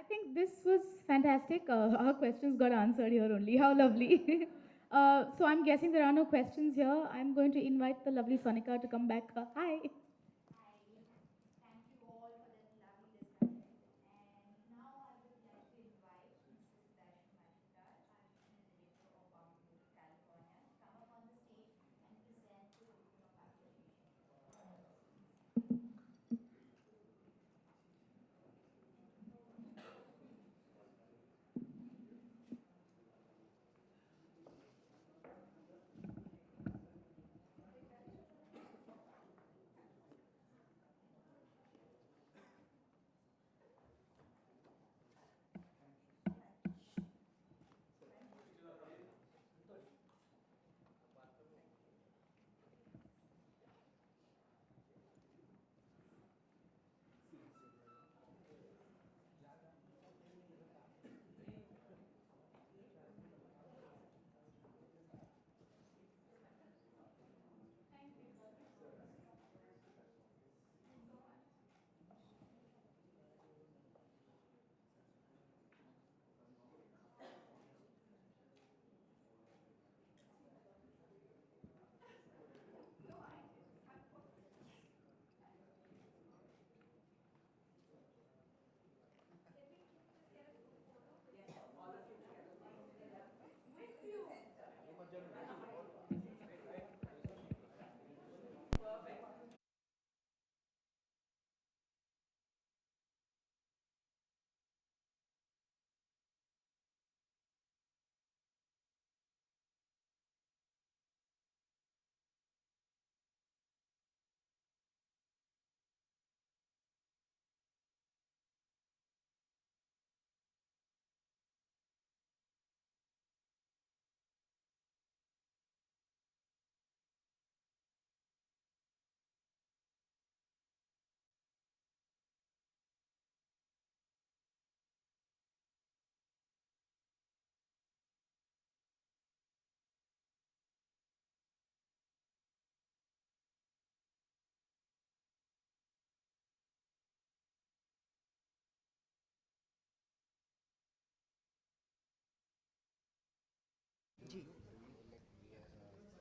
I think this was fantastic. Our questions got answered here only. How lovely. So I'm guessing there are no questions here. I'm going to invite the lovely Sonika to come back. Hi. Thank you all for that lovely discussion. And now I would like to invite Mr. Sudarshan Majumdar, Artistic Director of Bound Milk, California, to come up on the stage and present the token of appreciation.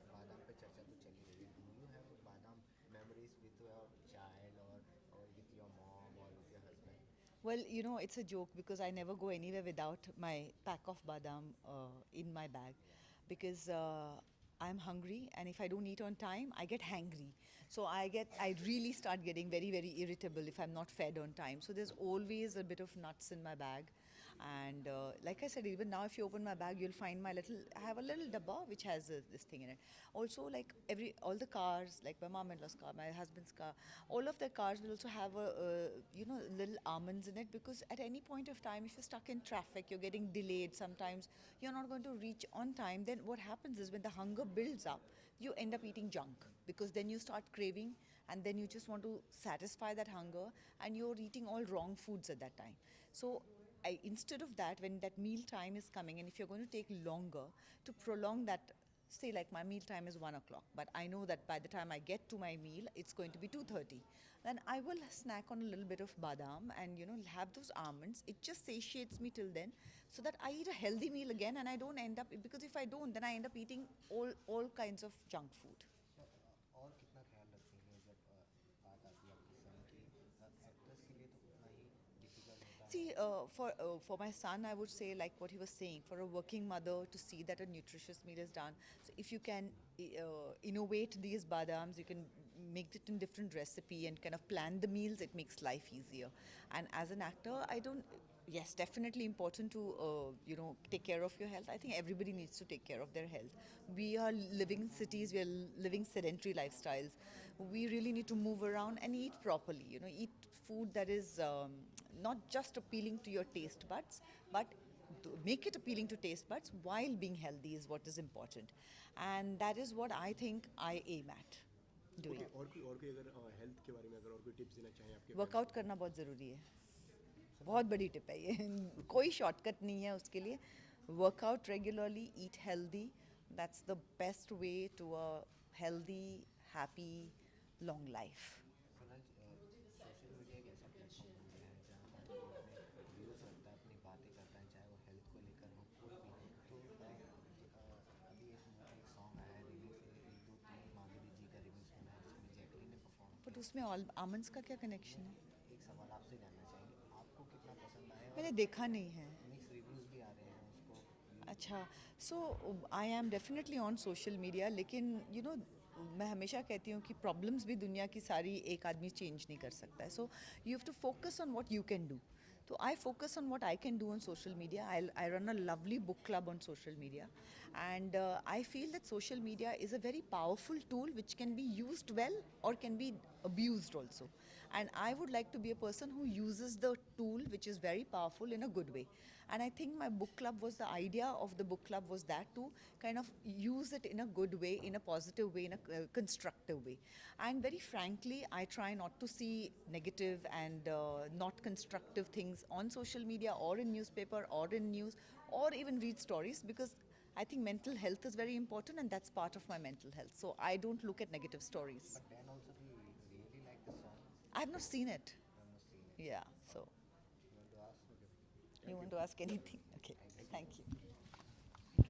बादाम पे चर्चा तो चली रही है. Do you have Badam memories with your child or with your mom or with your husband? Well, it's a joke because I never go anywhere without my pack of badam in my bag because I'm hungry, and if I don't eat on time, I get hangry. So I really start getting very, very irritable if I'm not fed on time. So there's always a bit of nuts in my bag. And like I said, even now, if you open my bag, you'll find I have a little dabba which has this thing in it. Also, like all the cars, like my mom-in-law's car, my husband's car, all of their cars will also have little almonds in it, because at any point of time, if you're stuck in traffic, you're getting delayed, sometimes you're not going to reach on time, then what happens is when the hunger builds up, you end up eating junk, because then you start craving, and then you just want to satisfy that hunger, and you're eating all wrong foods at that time. So instead of that, when that meal time is coming, and if you're going to take longer to prolong that, say like my meal time is 1 o'clock, but I know that by the time I get to my meal, it's going to be 2:30. Then I will snack on a little bit of badam and have those almonds. It just satiates me till then, so that I eat a healthy meal again, and I don't end up, because if I don't, then I end up eating all kinds of junk food. और कितना ख्याल रखती हैं जब बात आती है आपकी सन की. एक्ट्रेस के लिए तो उतना ही डिफिकल्ट होता है. See, for my son, I would say, like what he was saying, for a working mother to see that a nutritious meal is done. So if you can innovate these badams, you can make it in different recipe and kind of plan the meals. It makes life easier. And as an actor, I don't. Yes, definitely important to take care of your health. I think everybody needs to take care of their health. We are living in cities. We are living sedentary lifestyles. We really need to move around and eat properly. Eat food that is not just appealing to your taste buds, but make it appealing to taste buds while being healthy is what is important, and that is what I think I aim at doing. और कोई अगर health के बारे में अगर और कोई tips देना चाहें आपके वर्कआउट करना बहुत ज़रूरी है, बहुत बड़ी टिप है ये कोई शॉर्टकट नहीं है उसके लिए. Workout regularly, eat healthy, that's the best way to a healthy happy long life. सोनल सोशल मीडिया एक ऐसा प्लेटफॉर्म बन गया है जहाँ पर लोग अपने व्यूज़ रखता है, अपनी बातें करता है, चाहे वो हेल्थ को लेकर हो कोई भी. तो अभी एक सॉन्ग आया है रिलीज, एक दो तीन माधुरी जी का रिमिक्स बना है जिसमें जैकली ने परफॉर्म बट किया. उसमें आमंड्स का क्या कनेक्शन है? एक सवाल आपसे जानना चाहेंगे, आपको कितना पसंद आया? मैंने देखा नहीं है. मिक्स रिव्यूज़ भी आ रहे हैं उसको. अच्छा, so I am definitely on social media, लेकिन यू नो मैं हमेशा कहती हूँ कि प्रॉब्लम्स भी दुनिया की सारी एक आदमी चेंज नहीं कर सकता है. So you have to focus on what you can do. So I focus on what I can do on social media. I run a lovely book club on social media, and I feel that social media is a very powerful tool which can be used well or can be abused also. And I would like to be a person who uses the tool which is very powerful in a good way. And I think my book club was, the idea of the book club was that to kind of use it in a good way, in a positive way, in a constructive way. And very frankly, I try not to see negative and not constructive things on social media or in newspaper or in news or even read stories, because I think mental health is very important and that's part of my mental health. So I don't look at negative stories. But then also we really like the song. I have not seen it. You have not seen it. Yeah, so You want to ask? Okay. you want to ask anything? Okay, thank you.